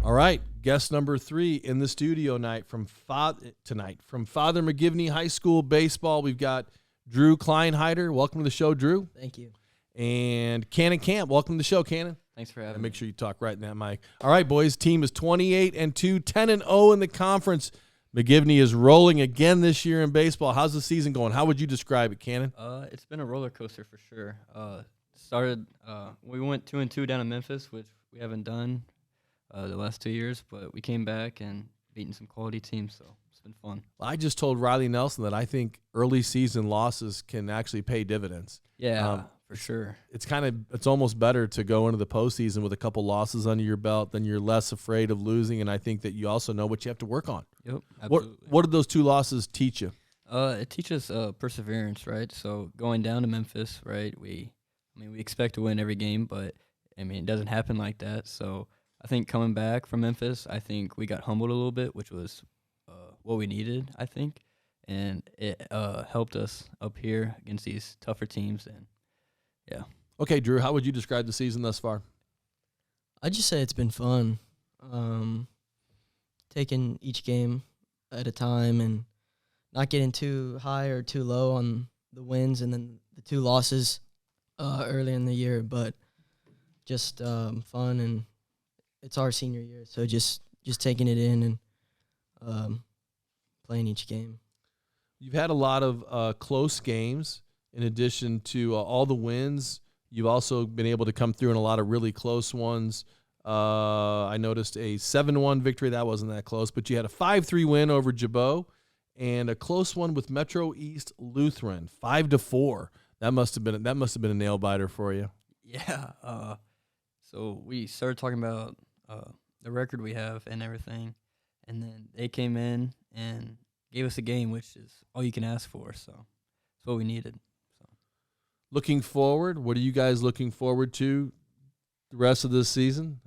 All right, guest number 3 in the studio tonight from Father McGivney High School baseball. We've got Drew Kleinheider. Welcome to the show, Drew. Thank you. And Kannon Kamp. Welcome to the show, Kannon. Thanks for having And me. make sure you talk right in that mic. All right, boys. Team is 28-2, 10-0 in the conference. McGivney is rolling again this year in baseball. How's the season going? How would you describe it, Kannon? It's been a roller coaster for sure. We went 2-2 down in Memphis, which we haven't done the last 2 years, but we came back and beaten some quality teams, so it's been fun. I just told Riley Nelson that I think early season losses can actually pay dividends. Yeah, for sure. It's almost better to go into the postseason with a couple losses under your belt, then you're less afraid of losing, and I think that you also know what you have to work on. Yep, absolutely. What did those 2 losses teach you? It teaches perseverance, right? So going down to Memphis, right? We expect to win every game, but it doesn't happen like that. So I think coming back from Memphis, I think we got humbled a little bit, which was what we needed, I think, and it helped us up here against these tougher teams. And yeah. Okay, Drew, how would you describe the season thus far? I'd just say it's been fun. Taking each game at a time and not getting too high or too low on the wins and then the 2 losses early in the year, but just fun, and it's our senior year, so just taking it in and playing each game. You've had a lot of close games. In addition to all the wins, you've also been able to come through in a lot of really close ones. I noticed a 7-1 victory. That wasn't that close, but you had a 5-3 win over Jabot and a close one with Metro East Lutheran, 5-4. That must have been a nail biter for you. Yeah. So we started talking about the record we have and everything, and then they came in and gave us a game, which is all you can ask for. So that's what we needed. So looking forward, what are you guys looking forward to the rest of this season?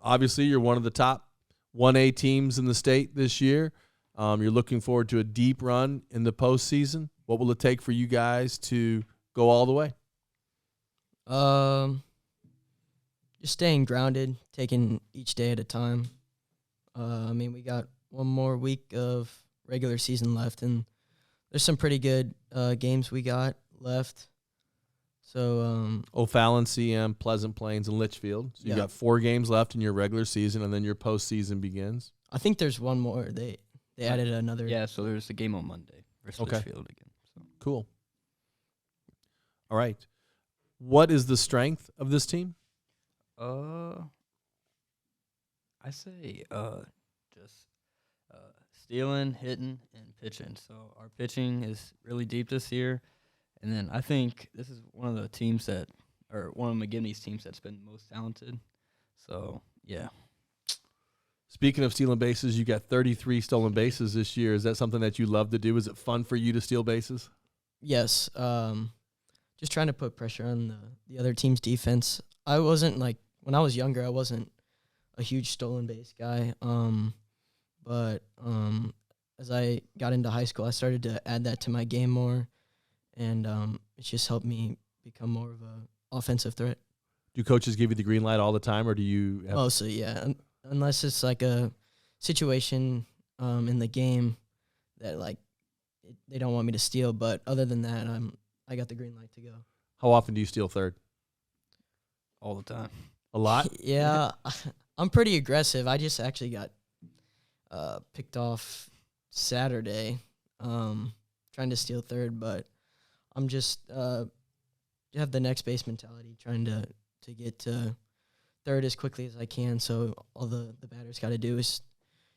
Obviously you're one of the top 1A teams in the state this year. You're looking forward to a deep run in the postseason. What will it take for you guys to go all the way? Just staying grounded, taking each day at a time. We got one more week of regular season left, and there's some pretty good games we got left. So O'Fallon, CM, Pleasant Plains, and Litchfield. So you got 4 games left in your regular season, and then your postseason begins. I think there's one more. They added another. Yeah, so there's a game on Monday versus Litchfield again. So. Cool. All right. What is the strength of this team? I say just stealing, hitting, and pitching. So our pitching is really deep this year, and then I think this is one of the teams one of McGivney's teams that's been most talented. So yeah. Speaking of stealing bases, you got 33 stolen bases this year. Is that something that you love to do? Is it fun for you to steal bases? Yes. Just trying to put pressure on the other team's defense. I wasn't when I was younger, I wasn't a huge stolen base guy. But as I got into high school, I started to add that to my game more, and it's just helped me become more of a offensive threat. Do coaches give you the green light all the time, or do you have Mostly, yeah. Unless it's like a situation in the game that they don't want me to steal, but other than that, I got the green light to go. How often do you steal third? All the time. A lot? Yeah, I'm pretty aggressive. I just actually got picked off Saturday trying to steal third, but I'm just have the next base mentality, trying to get to third as quickly as I can. So all the batters got to do is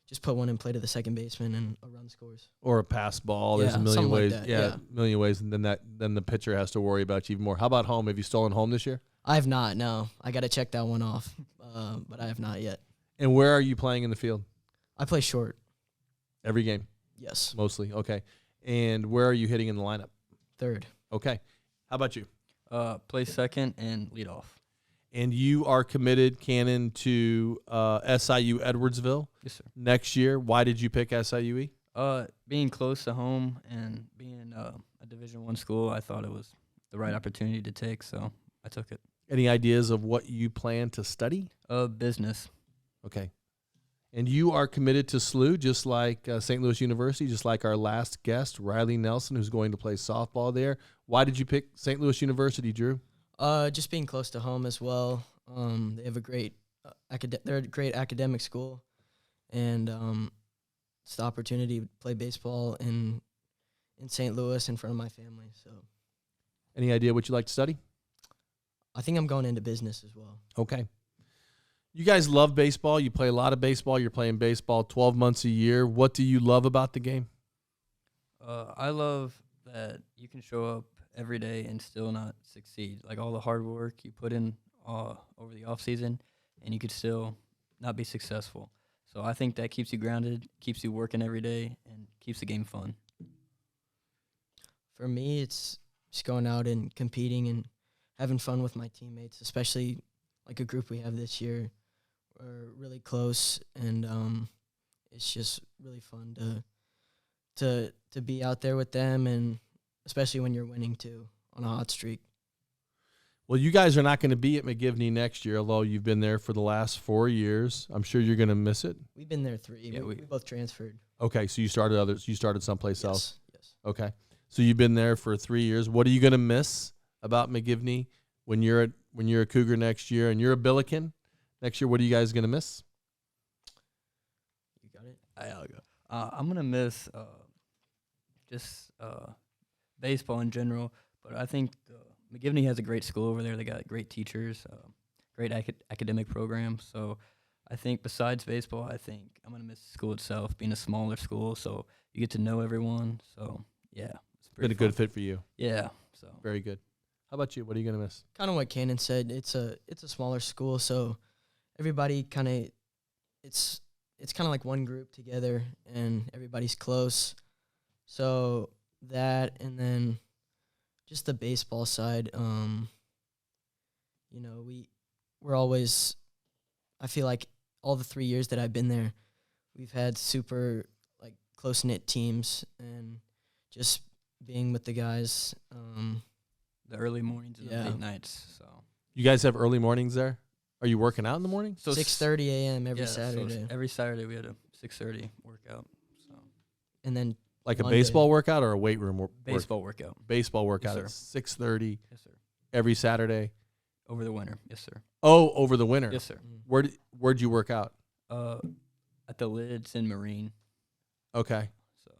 just put one in play to the second baseman and a run scores. Or a pass ball. There's a million something ways. like that, A million ways, and then the pitcher has to worry about you even more. How about home? Have you stolen home this year? I have not, no. I got to check that one off, but I have not yet. And where are you playing in the field? I play short. Every game? Yes. Mostly, okay. And where are you hitting in the lineup? Third. Okay. How about you? Play second and lead off. And you are committed, Kannon, to SIU Edwardsville Yes, sir. next year. Why did you pick SIUE? Being close to home and being a Division I school, I thought it was the right opportunity to take, so I took it. Any ideas of what you plan to study? Business. Okay. And you are committed to SLU, just like St. Louis University, just like our last guest, Riley Nelson, who's going to play softball there. Why did you pick St. Louis University, Drew? Just being close to home as well. They have a great they're a great academic school, and it's the opportunity to play baseball in St. Louis in front of my family. So, Any idea what you like to study? I think I'm going into business as well. Okay. You guys love baseball. You play a lot of baseball. You're playing baseball 12 months a year. What do you love about the game? I love that you can show up every day and still not succeed. Like all the hard work you put in over the off season, and you could still not be successful. So I think that keeps you grounded, keeps you working every day, and keeps the game fun. For me, it's just going out and competing and having fun with my teammates, especially like a group we have this year. We're really close, and it's just really fun to be out there with them, and especially when you're winning too on a hot streak. Well, you guys are not going to be at McGivney next year, although you've been there for the last 4 years. I'm sure you're going to miss it. We've been there 3. Yeah, we both transferred. Okay, so you started someplace else. Yes. Okay, so you've been there for 3 years. What are you going to miss about McGivney when you're a Cougar next year and you're a Billiken next year? What are you guys going to miss? You got it? I'll go. I'm going to miss just baseball in general, but I think McGivney has a great school over there. They got great teachers, great academic program. So I think besides baseball, I think I'm going to miss the school itself, being a smaller school, so you get to know everyone. So, yeah. It's Been a good fit for you. Yeah. So Very good. How about you? What are you going to miss? Kind of what Kannon said. It's a smaller school, so everybody kind of it's kind of like one group together, and everybody's close. So that, and then just the baseball side. We're always. I feel like all the 3 years that I've been there, we've had super like close knit teams, and just being with the guys. the early mornings and Yeah. the late nights. So You guys have early mornings there? Are you working out in the morning? 6:30 a.m. every yeah, so Saturday, every Saturday we had a 6:30 workout. So and then Like a Monday. baseball workout or a weight room baseball workout. baseball workout Yes, at 6:30 Yes, sir. every Saturday? Over the winter. Yes, sir. Oh, over the winter. Yes, sir. Where'd you work out? At the Lids in Marine. Okay. So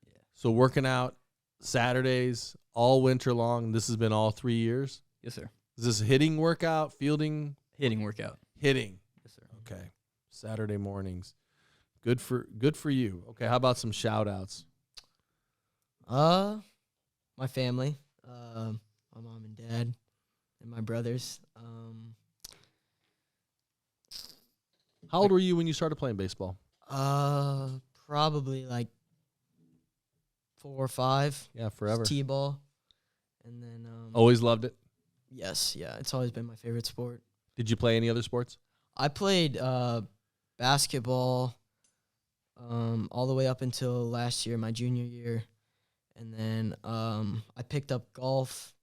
yeah. So working out Saturdays all winter long. This has been all 3 years. Yes, sir. Is this a hitting workout, fielding, Hitting workout. hitting? Yes, sir. Okay. Saturday mornings. Good for you. Okay, how about some shout outs? My family, my mom and dad, and my brothers. How old were you when you started playing baseball? Probably like 4 or 5. Yeah, forever. T-ball, and then Always loved it. yes, yeah, it's always been my favorite sport. Did you play any other sports? I played basketball all the way up until last year, my junior year, and then I picked up golf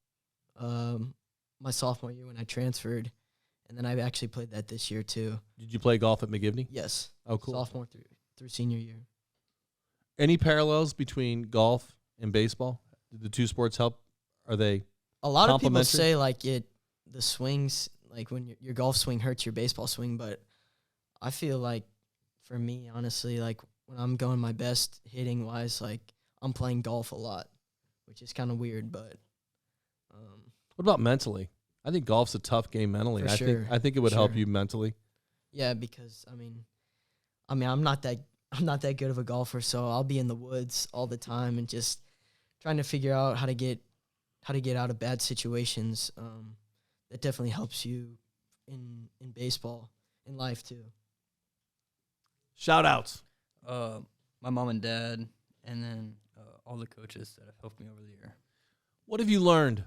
my sophomore year when I transferred, and then I actually played that this year too. Did you play golf at McGivney? Yes, Oh, cool. sophomore through senior year. Any parallels between golf and baseball? Did the two sports help? Are they? A lot of people Complementary? say like the swings, like when your golf swing hurts your baseball swing, but I feel like for me, honestly, like when I'm going my best hitting wise, like I'm playing golf a lot, which is kind of weird, but What about mentally? I think golf's a tough game mentally. For I sure. think it would help Sure. you mentally. yeah, because I mean, I'm not that good of a golfer, so I'll be in the woods all the time and just trying to figure out how to get out of bad situations. That definitely helps you in baseball, in life too. Shout outs. My mom and dad, and then all the coaches that have helped me over the year. What have you learned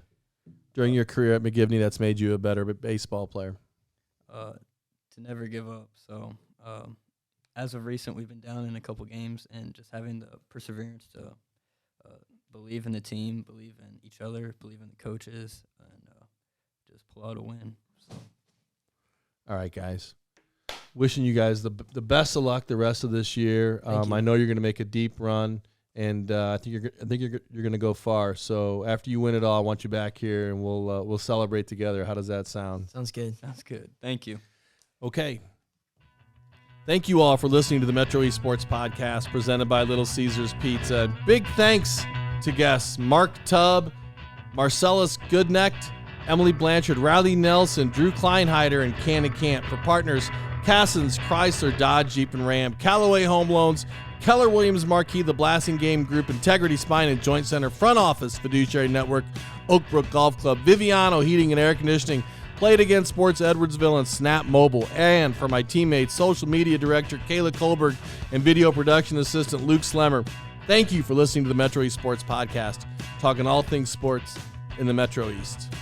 during your career at McGivney that's made you a better baseball player? To never give up. So as of recent, we've been down in a couple games, and just having the perseverance to believe in the team, believe in each other, believe in the coaches, and just pull out a win. So All right, guys. wishing you guys the best of luck the rest of this year. I know you're going to make a deep run, and I think you're going to go far. So after you win it all, I want you back here, and we'll celebrate together. How does that sound? Sounds good. Sounds good. Thank you. Okay. Thank you all for listening to the Metro East Sports Podcast presented by Little Caesars Pizza. Big thanks to guests Mark Tubb, Marcellus Goodnecht, Emily Blanchard, Riley Nelson, Drew Kleinheider, and Cannon Camp. For partners, Cassins, Chrysler, Dodge, Jeep, and Ram, Callaway Home Loans, Keller Williams Marquis, The Blasting Game Group, Integrity Spine and Joint Center, Front Office, Fiduciary Network, Oakbrook Golf Club, Viviano Heating and Air Conditioning, Play It Again Sports Edwardsville, and Snap Mobile. And for my teammates, Social Media Director Kayla Kohlberg and Video Production Assistant Luke Slemmer, thank you for listening to the Metro East Sports Podcast, talking all things sports in the Metro East.